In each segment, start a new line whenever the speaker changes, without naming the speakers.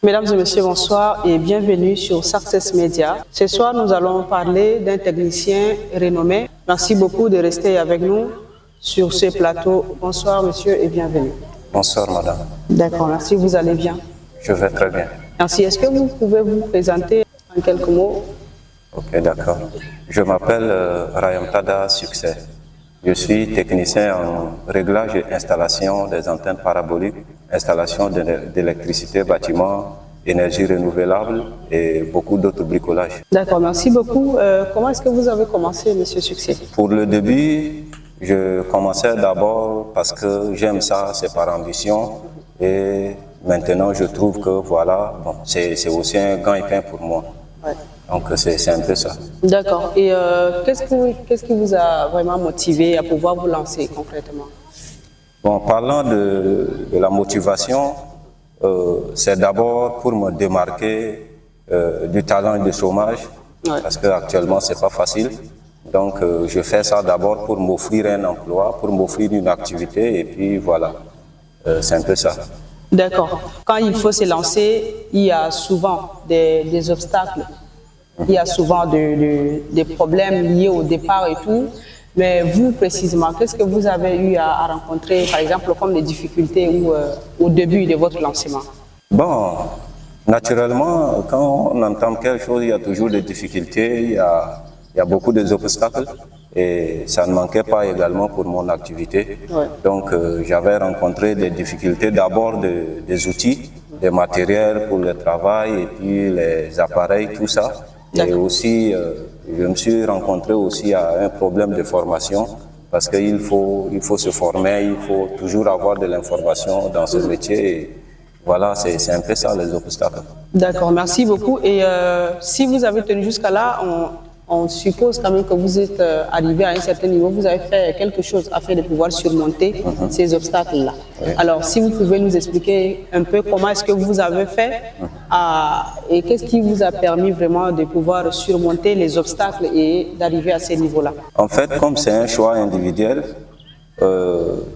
Mesdames et messieurs, bonsoir et bienvenue sur Success Media. Ce soir, nous allons parler d'un technicien renommé. Merci beaucoup de rester avec nous sur ce plateau. Bonsoir monsieur et bienvenue.
Bonsoir madame.
D'accord, merci, vous allez bien?
Je vais très bien.
Merci. Est-ce que vous pouvez vous présenter en quelques mots?
Ok, d'accord. Je m'appelle Rayam Tada Succès. Je suis technicien en réglage et installation des antennes paraboliques, installation d'électricité, bâtiments, énergie renouvelable et beaucoup d'autres bricolages.
D'accord, merci beaucoup. Comment est-ce que vous avez commencé, monsieur Succès?
Pour le début, je commençais d'abord parce que j'aime ça, c'est par ambition. Et maintenant, je trouve que voilà, bon, c'est aussi un gagne-pain pour moi.
Ouais.
Donc, c'est un peu ça.
D'accord. Et qu'est-ce qui vous a vraiment motivé à pouvoir vous lancer concrètement?
Bon, parlant de la motivation, c'est d'abord pour me démarquer du talent et du chômage,
Ouais.
parce qu'actuellement, c'est pas facile. Donc, je fais ça d'abord pour m'offrir un emploi, pour m'offrir une activité, et puis voilà, c'est un peu ça.
D'accord. Quand il faut se lancer, il y a souvent des obstacles. Il y a souvent des problèmes liés au départ et tout. Mais vous, précisément, qu'est-ce que vous avez eu à rencontrer, par exemple, comme des difficultés au début de votre lancement?
Bon, naturellement, quand on entame quelque chose, il y a toujours des difficultés, il y a beaucoup d'obstacles. Et ça ne manquait pas également pour mon activité.
Ouais.
Donc, j'avais rencontré des difficultés, d'abord des outils, des matériels pour le travail et puis les appareils, tout ça. Et aussi, je me suis rencontré aussi à un problème de formation parce qu'il faut se former, il faut toujours avoir de l'information dans ce métier. Et voilà, c'est un peu ça les obstacles.
D'accord, merci beaucoup. Et si vous avez tenu jusqu'à là, on suppose quand même que vous êtes arrivé à un certain niveau, vous avez fait quelque chose afin de pouvoir surmonter ces obstacles-là.
Oui.
Alors, si vous pouvez nous expliquer un peu comment est-ce que vous avez fait et qu'est-ce qui vous a permis vraiment de pouvoir surmonter les obstacles et d'arriver à ces niveaux-là?
En fait, comme c'est un choix individuel,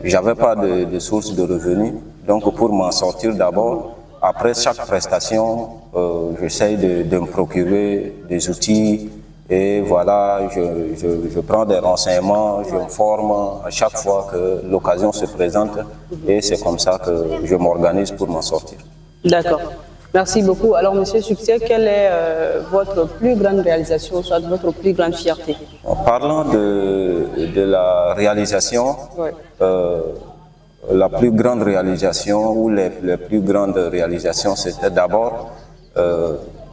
j'avais pas de source de revenus. Donc, pour m'en sortir d'abord, après chaque prestation, j'essaye de me procurer des outils. Et voilà, je prends des renseignements, je me forme à chaque fois que l'occasion se présente et c'est comme ça que je m'organise pour m'en sortir.
D'accord. Merci beaucoup. Alors, monsieur Succès, quelle est votre plus grande réalisation, soit votre plus grande fierté?
En parlant de la réalisation,
Ouais.
la plus grande réalisation ou les plus grandes réalisations, c'était d'abord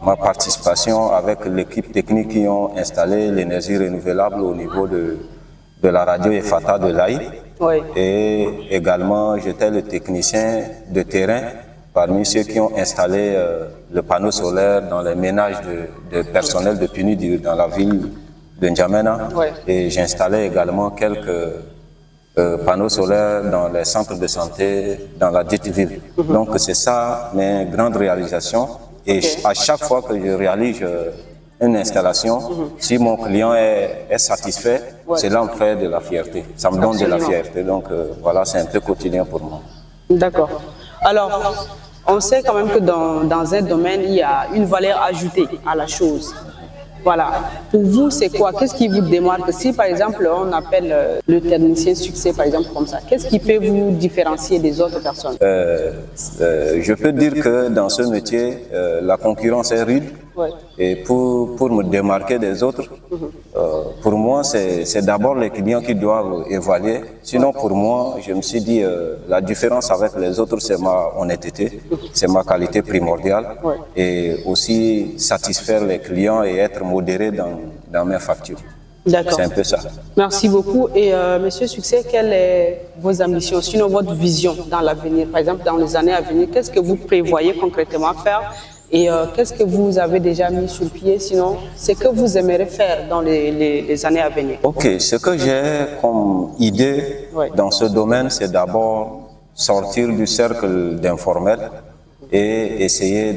ma participation avec l'équipe technique qui ont installé l'énergie renouvelable au niveau de la radio EFATA de l'Aï.
Oui.
Et également, j'étais le technicien de terrain parmi ceux qui ont installé le panneau solaire dans les ménages de personnel de PNUD dans la ville de N'Djamena.
Oui.
Et j'installais également quelques panneaux solaires dans les centres de santé dans la dite ville. Donc c'est ça mes grandes réalisations. Et à chaque fois que je réalise une installation, si mon client est satisfait, cela me fait de la fierté. Ça me donne de la fierté. Donc voilà, c'est un peu quotidien pour moi.
D'accord. Alors, on sait quand même que dans un domaine, il y a une valeur ajoutée à la chose. Voilà. Pour vous, c'est quoi? Qu'est-ce qui vous démarque? Si par exemple, on appelle le technicien Succès, par exemple, comme ça, qu'est-ce qui peut vous différencier des autres personnes?
Je peux dire que dans ce métier, la concurrence est rude.
Ouais.
Et pour me démarquer des autres, pour moi, c'est d'abord les clients qui doivent évaluer. Sinon, pour moi, je me suis dit, la différence avec les autres, c'est ma honnêteté, c'est ma qualité primordiale.
Ouais.
Et aussi satisfaire les clients et être modéré dans mes factures.
D'accord.
C'est un peu ça.
Merci beaucoup. Et monsieur Succès, quelles sont vos ambitions, sinon votre vision dans l'avenir? Par exemple, dans les années à venir, qu'est-ce que vous prévoyez concrètement faire? Et qu'est-ce que vous avez déjà mis sur pied, sinon, ce que vous aimeriez faire dans les années à venir?
Ok, ce que j'ai comme idée dans ce domaine, c'est d'abord sortir du cercle d'informel et essayer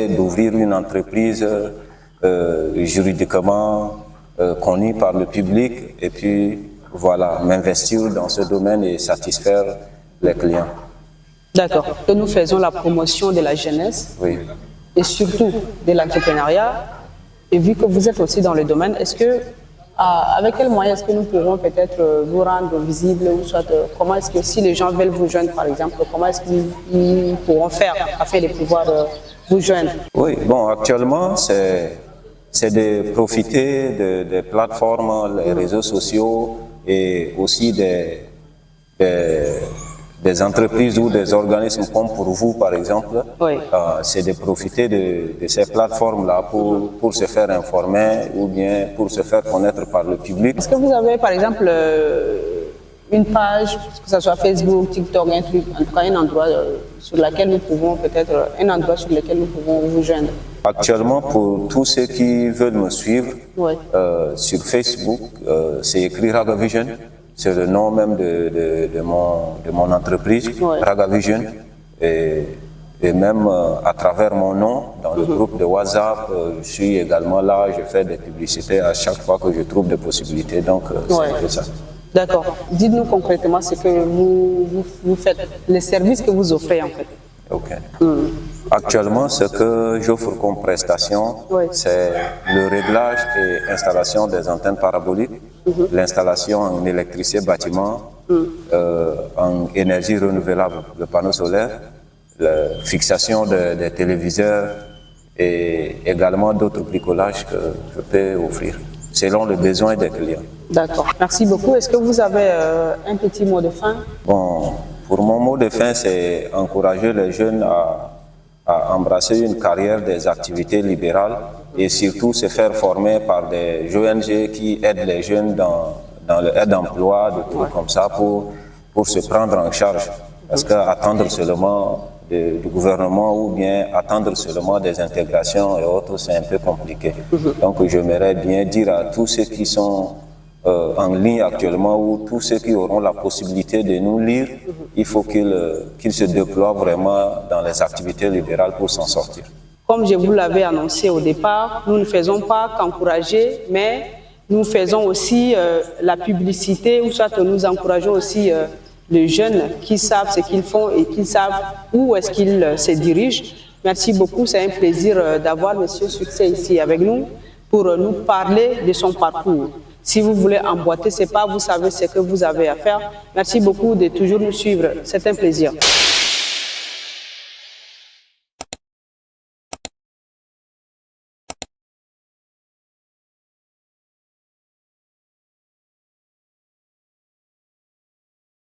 d'ouvrir une entreprise juridiquement connue par le public et puis voilà, m'investir dans ce domaine et satisfaire les clients.
D'accord. Que nous faisons la promotion de la jeunesse
Oui.
et surtout de l'entrepreneuriat. Et vu que vous êtes aussi dans le domaine, est-ce que, avec quels moyens est-ce que nous pourrons peut-être vous rendre visible ou soit comment est-ce que si les gens veulent vous joindre par exemple, comment est-ce qu'ils pourront faire afin de pouvoir vous joindre?
Oui, bon, actuellement, c'est de profiter des plateformes, les réseaux sociaux et aussi des entreprises ou des organismes comme pour vous, par exemple.
Oui.
C'est de profiter de ces plateformes-là pour se faire informer ou bien pour se faire connaître par le public.
Est-ce que vous avez par exemple une page, que ce soit Facebook, TikTok, un truc, en tout cas un endroit sur lequel nous pouvons vous joindre?
Actuellement, pour tous ceux qui veulent me suivre,
Oui.
sur Facebook, c'est écrit Ragavision. C'est le nom même de mon entreprise,
Ouais.
Ragavision. Et même à travers mon nom, dans le groupe de WhatsApp, je suis également là, je fais des publicités à chaque fois que je trouve des possibilités. Donc, c'est
Ouais.
un peu ça.
D'accord. Dites-nous concrètement ce que vous faites, les services que vous offrez en fait.
Ok. Actuellement, ce que j'offre comme prestation,
Oui.
c'est le réglage et installation des antennes paraboliques, l'installation en électricité bâtiment, en énergie renouvelable, le panneau solaire, la fixation des téléviseurs et également d'autres bricolages que je peux offrir, selon les besoins des clients.
D'accord. Merci beaucoup. Est-ce que vous avez un petit mot de fin?
Bon, pour mon mot de fin, c'est encourager les jeunes à embrasser une carrière des activités libérales et surtout se faire former par des ONG qui aident les jeunes dans le aide d'emploi, des trucs comme ça pour se prendre en charge. Parce qu'attendre seulement du gouvernement ou bien attendre seulement des intégrations et autres, c'est un peu compliqué. Donc j'aimerais bien dire à tous ceux qui sont en ligne actuellement ou tous ceux qui auront la possibilité de nous lire, il faut qu'ils se déploient vraiment dans les activités libérales pour s'en sortir.
Comme je vous l'avais annoncé au départ, nous ne faisons pas qu'encourager, mais nous faisons aussi la publicité, ou soit nous encourageons aussi les jeunes qui savent ce qu'ils font et qui savent où est-ce qu'ils se dirigent. Merci beaucoup, c'est un plaisir d'avoir M. Succès ici avec nous pour nous parler de son parcours. Si vous voulez emboîter ces pas, vous savez ce que vous avez à faire. Merci beaucoup de toujours nous suivre. C'est un plaisir.